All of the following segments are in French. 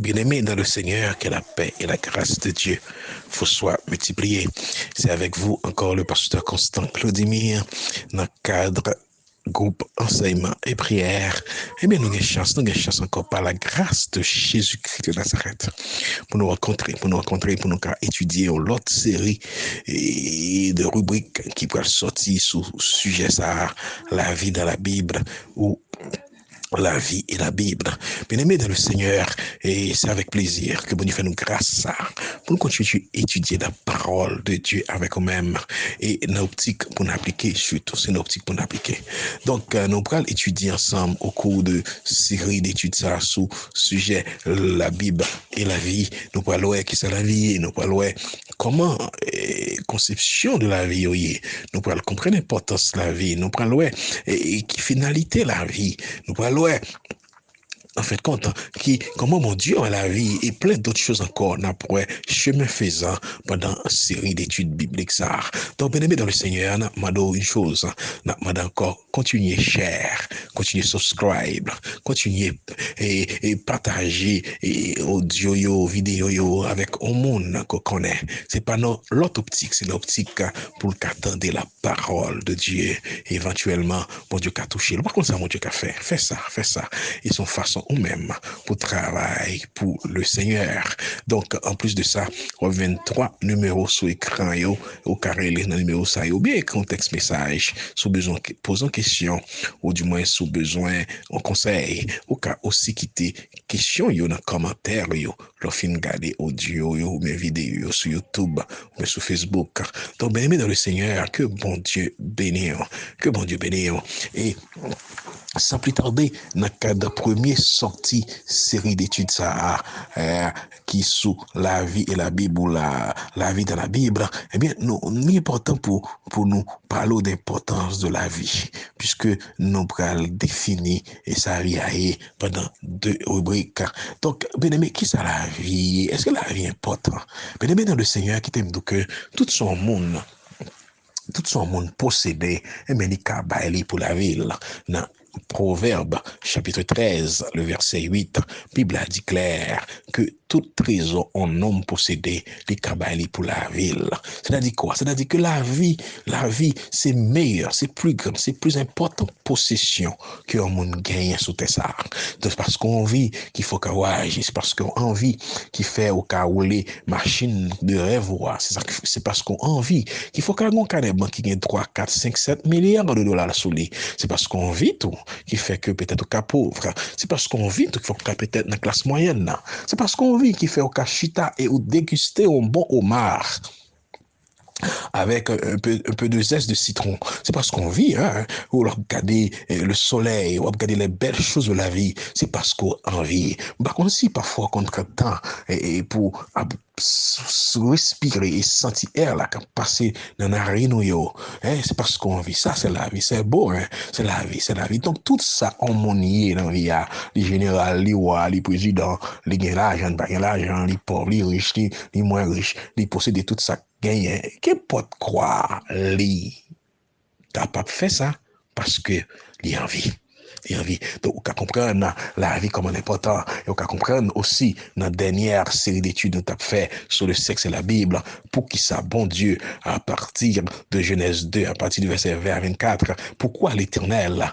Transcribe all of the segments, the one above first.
Bien-aimés dans le Seigneur, que la paix et la grâce de Dieu vous soient multipliées. C'est avec vous encore le pasteur Constant Claudimir dans le cadre groupe enseignement et prière. Eh bien, nous avons chance encore par la grâce de Jésus-Christ de Nazareth pour nous rencontrer, pour nous étudier l'autre série de rubriques qui pourraient sortir sous sujet ça, la vie dans la Bible ou la vie et la Bible. Bien-aimés dans le Seigneur, et c'est avec plaisir que bon Dieu fait nous grâce pour nous continuer à étudier la parole de Dieu avec nous-mêmes et nos optiques pour nous appliquer, surtout c'est nos optiques pour nous appliquer. Donc, nous allons étudier ensemble au cours de série d'études ça sous sujet la Bible et la vie. Nous allons voir qui c'est la vie, nous allons voir comment conception de la vie, nous allons comprendre l'importance de la vie, nous allons voir qui finalité la vie, nous allons en fait compte comment mon Dieu a la vie et plein d'autres choses encore après chemin faisant pendant une série d'études bibliques ça. Donc bien aimé dans le Seigneur, m'a donné une chose, m'a encore continuer share, continuer subscribe, continuer et partager audio yo, vidéo yo avec au monde qu'on connaît. C'est pas l'autre optique, c'est l'optique pour qu'attendre la parole de Dieu éventuellement mon Dieu qu'a touché. Par contre ça mon Dieu qu'a fait ça et son façon ou même pour travail pour le Seigneur. Donc, en plus de ça, 23 numéros sur écran, au carré, les numéros ça, ou bien contexte message, sous besoin, posant question, ou du moins sous besoin, en conseil, au cas aussi quitter question, dans les commentaires, leur fin garder audio, ou mes vidéos sur YouTube, ou sur Facebook. Donc, bien aimé dans le Seigneur, que bon Dieu bénisse, et sans plus tarder, dans le cadre de première sortie série d'études ça, qui sous la vie et la Bible ou la vie dans la Bible, eh bien, nous important pour nous parler d'importance de la vie, puisque nous allons définir et ça vie pendant 2 rubriques. Donc, bien aimé, qui c'est la vie? Est-ce que la vie est importante? Bien aimé dans le Seigneur qui t'aime que tout son monde possédé, et bien, il pour la ville. Dans Proverbe, chapitre 13, le verset 8, Bible dit clair que tout trésor en homme possédé, les cabali pour la ville. C'est-à-dire quoi? C'est-à-dire que la vie, c'est meilleur, c'est plus grand, c'est plus important possession que un monde gagne sous tes arts. C'est parce qu'on vit qu'il faut qu'on agisse, c'est parce qu'on vit qu'il fait au cas où les machines de rêve, c'est parce qu'on vit qu'il faut qu'on ait des banques qui gagnent 3, 4, 5, 7 milliards de dollars sous les. C'est parce qu'on vit tout qui fait que peut-être au cas pauvre. C'est parce qu'on vit tout qu'il faut qu'on peut-être dans la classe moyenne. C'est parce qu'on vit qui fait au cas chita et ou déguster un bon homard avec un peu de zeste de citron. C'est parce qu'on vit, ou regarder le soleil, ou regarder les belles choses de la vie. C'est parce qu'on vit. Par contre, si parfois, contre temps, et pour respirer et sentir l'air là, qui passe dans la narine, c'est parce qu'on vit. Ça, c'est la vie. C'est beau, c'est la vie, c'est la vie. Donc, tout ça, harmonié dans la vie, les généraux, les rois, les présidents, les l'argent, les pauvres, les riches, les moins riches, les possédés, tout ça. Qui peut croire lui capable de faire ça parce que il a envie. Donc, on peut comprendre la vie comme un important. Et on peut comprendre aussi dans la dernière série d'études que nous avons fait sur le sexe et la Bible, pour qui ça, bon Dieu, à partir de Genèse 2, à partir du verset 20 à 24, pourquoi l'Éternel a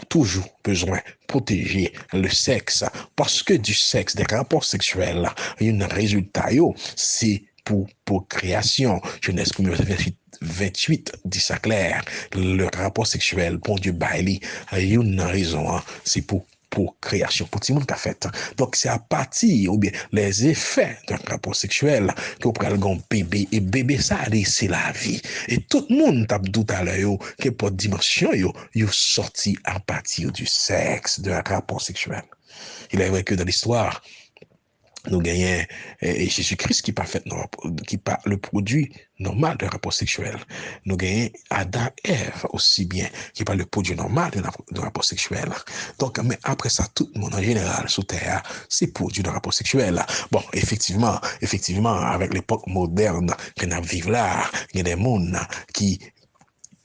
toujours besoin de protéger le sexe? Parce que du sexe, des rapports sexuels, il y a un résultat, c'est pour création. Genèse 1, verset 28 dit ça clair. Le rapport sexuel, bon Dieu, il y a une raison, c'est pour création, pour tout le monde qui a fait. Donc, c'est à partir, ou bien, les effets d'un rapport sexuel que vous prenez un bébé, et bébé, ça, c'est la vie. Et tout le monde tape tout à l'heure, que pour dimension, il sorti à partir du sexe, d'un rapport sexuel. Il est vrai que dans l'histoire, nous gagnons Jésus-Christ qui pas le produit normal d'un rapport sexuel. Nous gagnons Adam et Ève aussi bien qui pas le produit normal d'un rapport sexuel. Donc, mais après ça, tout le monde en général sous terre, c'est produit d'un rapport sexuel. Bon, effectivement, avec l'époque moderne que nous vivons là, il y a des mondes qui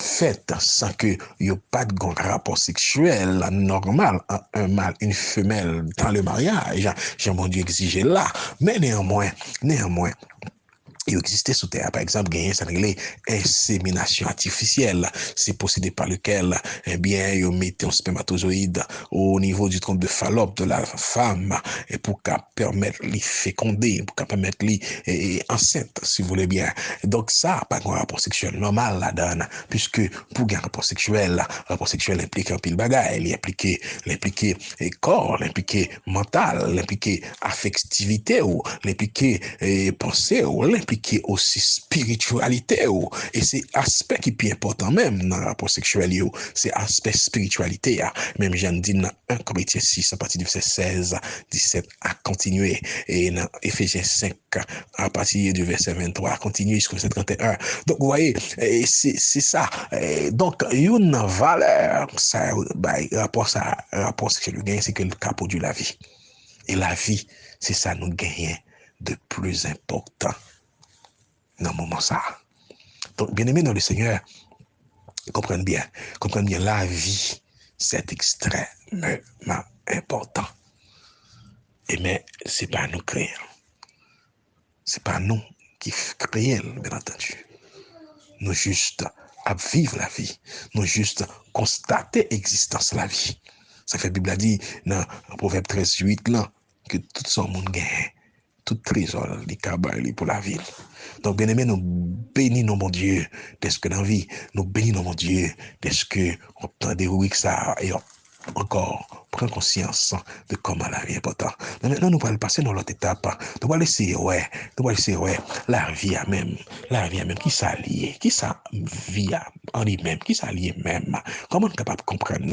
fait sans que y ait pas de rapport sexuel normal, un mâle, une femelle dans le mariage. J'ai mon Dieu exigé là. Mais néanmoins, il existait sous terre, par exemple, gagner ça insémination artificielle. C'est procédé par lequel, eh bien, ils mettent un spermatozoïde au niveau du tronc de Fallope de la femme, et pour qu'elle permette de féconder, pour qu'elle permette de enceinte, si vous voulez bien. Donc, ça, pas un rapport sexuel normal, la donne, puisque pour un rapport sexuel implique un pile bagaille, il implique corps, l'impliquer mental, l'impliquer affectivité, ou l'impliquer pensée, ou l'impliquer aussi spiritualité, et c'est aspect qui est plus important même dans le rapport sexuel, c'est aspect spiritualité, même j'en dis dans 1 Corinthiens 6 à partir du verset 16 17 à continuer, et dans Éphésiens 5 à partir du verset 23 à continuer jusqu'au verset 31. Donc vous voyez, c'est ça. Donc une valeur ça rapport sexuel gagne, c'est que le cas produit la vie, et la vie c'est ça nous gagne de plus important dans le moment ça. Donc, bien aimé dans le Seigneur, comprenez bien, la vie, c'est extrêmement important. Et mais, c'est pas nous créer. C'est pas nous qui créons, bien entendu. Nous juste à vivre la vie. Nous juste constater l'existence de la vie. Ça fait la Bible a dit dans Proverbe 13:8 là, que tout son monde gagne. Tout trésor, les cabales pour la ville. Donc, bien aimé, nous bénissons mon Dieu, d'est-ce que dans la vie, nous bénissons mon Dieu, d'est-ce que on entend des rues que ça, et encore, prendre conscience de comment la vie est importante. Mais maintenant, nous allons passer dans l'autre étape. Nous allons essayer, la vie à même, qui s'allie, qui ça vie en lui-même, qui s'allie même. Comment on est capable de comprendre,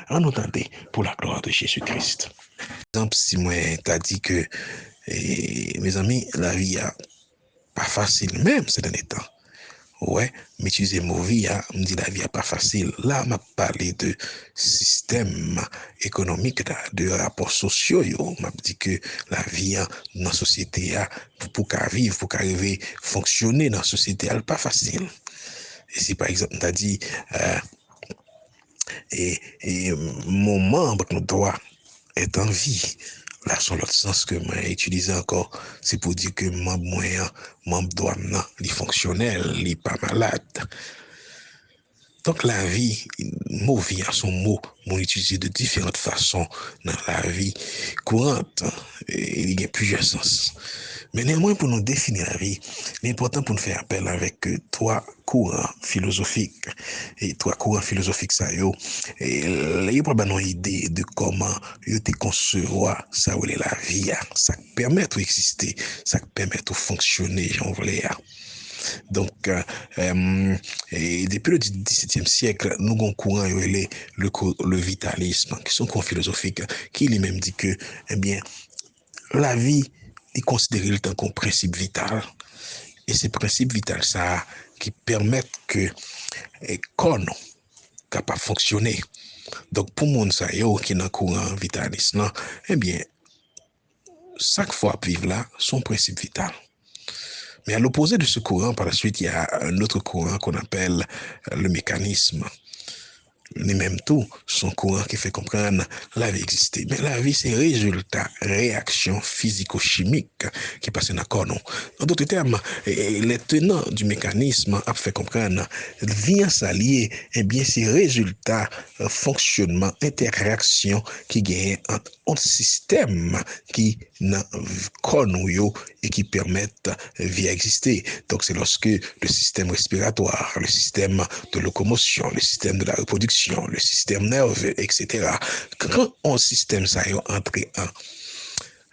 en nous tenter pour la gloire de Jésus-Christ. Par exemple, si moi t'as dit que, mes amis, la vie a pas facile, même ces derniers temps. Ouais, mais utiliser mot vie, me dit la vie a pas facile. Là, m'a parlé de système économique, de rapports sociaux, m'a dit que la vie dans la société, pour qu'elle vive, pour qu'elle arrive fonctionner dans la société, elle pas facile. Et si par exemple, t'as dit, et mon membre, nos droits, est en vie. Là, sur l'autre sens que moi utilisé encore, c'est pour dire que membre douane, il est fonctionnel, il n'est pas malade. Donc la vie, mot vie à son mot, on utilise de différentes façons dans la vie courante. Et il y a plusieurs sens. Mais néanmoins, pour nous définir la vie, l'important pour nous faire appel avec trois courants philosophiques. Et trois courants philosophiques, ça, et il y a probablement une idée de comment ils te concevoir ça ou la vie, ça permet d'exister, ça permet de fonctionner, j'en voulais. Donc, et depuis le XVIIe siècle, nous avons un courant, le vitalisme, qui sont courants philosophiques, qui lui-même dit que, eh bien, la vie est considérée comme un principe vital. Et ces principes vitaux, ça, qui permettent que, qu'on capable de fonctionner. Donc, pour mon ça, qui est dans le courant vitaliste, eh bien, chaque fois vivre là, son principe vital. Mais à l'opposé de ce courant, par la suite, il y a un autre courant qu'on appelle le mécanisme. Les mêmes tout, son courant qui fait comprendre la vie exister. Mais la vie, c'est résultat, réaction physico-chimique qui passe dans le corps. En d'autres termes, les tenants du mécanisme a fait comprendre, vient s'allier, eh bien, c'est résultat, fonctionnement, interaction qui gagne entre un système qui n'a corps et qui permettent vie à exister. Donc, c'est lorsque le système respiratoire, le système de locomotion, le système de la reproduction, le système nerveux, etc. Quand un système ça est entré en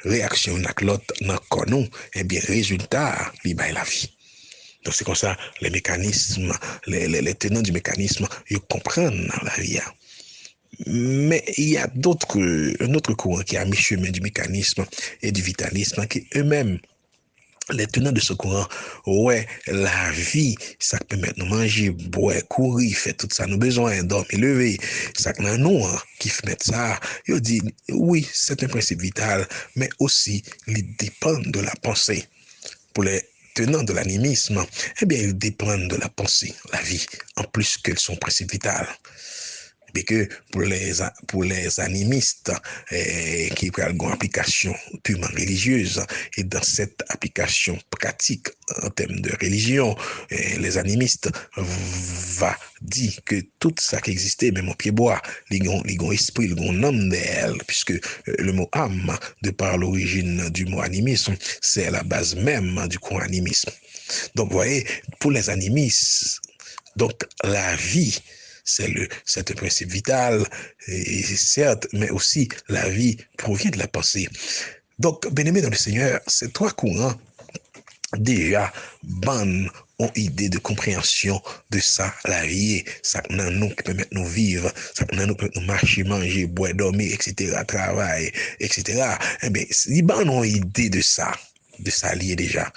réaction avec l'autre dans le corps, eh bien, résultat, il y a la vie. Donc, c'est comme ça, les mécanismes, les tenants du mécanisme, ils comprennent la vie. Mais il y a un autre courant qui a mis chemin du mécanisme et du vitalisme qui eux-mêmes, les tenants de ce courant, la vie, ça permet de manger, boire, courir, faire tout ça, nous besoin, dormir, lever, ça que nous, qui fait ça, il dit, oui, c'est un principe vital, mais aussi, il dépend de la pensée. Pour les tenants de l'animisme, eh bien, ils dépendent de la pensée, la vie, en plus que son principe vital. Et que pour les animistes qui prennent une application purement religieuse, et dans cette application pratique en termes de religion, les animistes va dire que tout ça qui existait, même au pied bois, les ont esprit, les ont âme d'elle, puisque le mot âme, de par l'origine du mot animisme, c'est la base même du courant animisme. Donc, vous voyez, pour les animistes, donc la vie, c'est un principe vital, et certes, mais aussi la vie provient de la pensée. Donc, bien-aimés dans le Seigneur, ces trois courants, déjà, bonne ont idée de compréhension de ça, la vie, ça que nous qui permet nous vivre, ça que nous permet nous marcher, manger, boire, dormir, etc., travail, etc. Eh bien, les bonnes ont idée de ça lié déjà.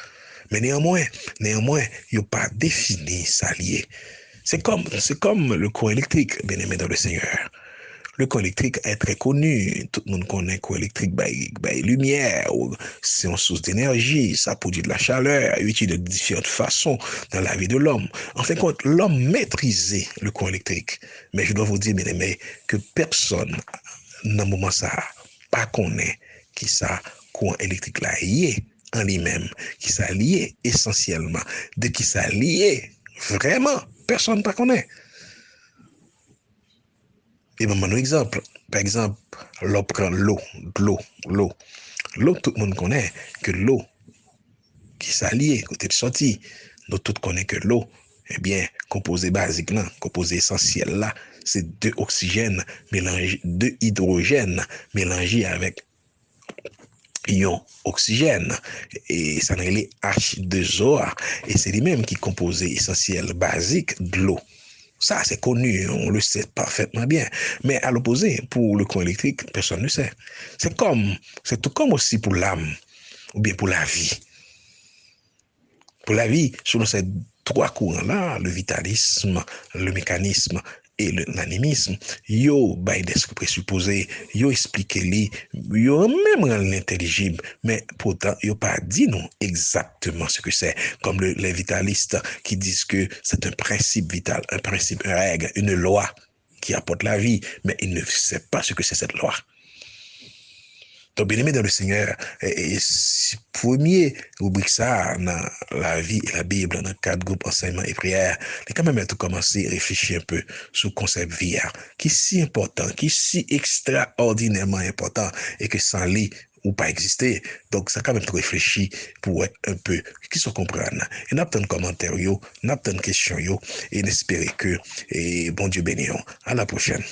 Mais néanmoins, ils n'ont pas défini ça lié. C'est comme le courant électrique, bien aimé dans le Seigneur. Le courant électrique est très connu. Tout le monde connaît le courant électrique, lumière, c'est une source d'énergie, ça produit de la chaleur, utilisé de différentes façons dans la vie de l'homme. En fin de compte, l'homme maîtrisait le courant électrique. Mais je dois vous dire, bien aimé, que personne, dans le moment ça, pas connaît qui ça, courant électrique là, y est en lui-même, qui ça lié essentiellement, de qui ça lié vraiment. Personne ne connaît. Et ben, un exemple. Par exemple, l'on prend l'eau. L'eau, tout le monde connaît que l'eau qui s'allie, côté de sortie, nous tous connaissons que l'eau, eh bien, composé basique là, composé essentiel là, c'est deux oxygènes mélangés, deux hydrogènes mélangés avec ion oxygène, et ça n'est H2O, et c'est lui-même qui composé essentiel basique de l'eau. Ça, c'est connu, on le sait parfaitement bien. Mais à l'opposé, pour le courant électrique, personne ne sait. C'est tout comme aussi pour l'âme, ou bien pour la vie. Pour la vie, selon ces trois courants-là, le vitalisme, le mécanisme et l'animisme, yo bay des présupposés, yo explique li, yo même rend l'intelligible, mais pourtant yo pas dit non exactement ce que c'est, comme les vitalistes qui disent que c'est un principe vital, un principe, une règle, une loi qui apporte la vie, mais ils ne savent pas ce que c'est cette loi. Donc, bien aimé dans le Seigneur, et premier rubrique ça dans la vie et la Bible, dans 4 groupes enseignement et prière, il quand même tout commencer à réfléchir un peu sur le concept vie, qui est si important, qui est si extraordinairement important, et que sans lui, ou pas exister. Donc, ça quand même tout réfléchir pour être un peu, qui se comprenne. Et n'a pas de commentaires, n'a pas de questions, et n'espérer que, et bon Dieu béni. À la prochaine.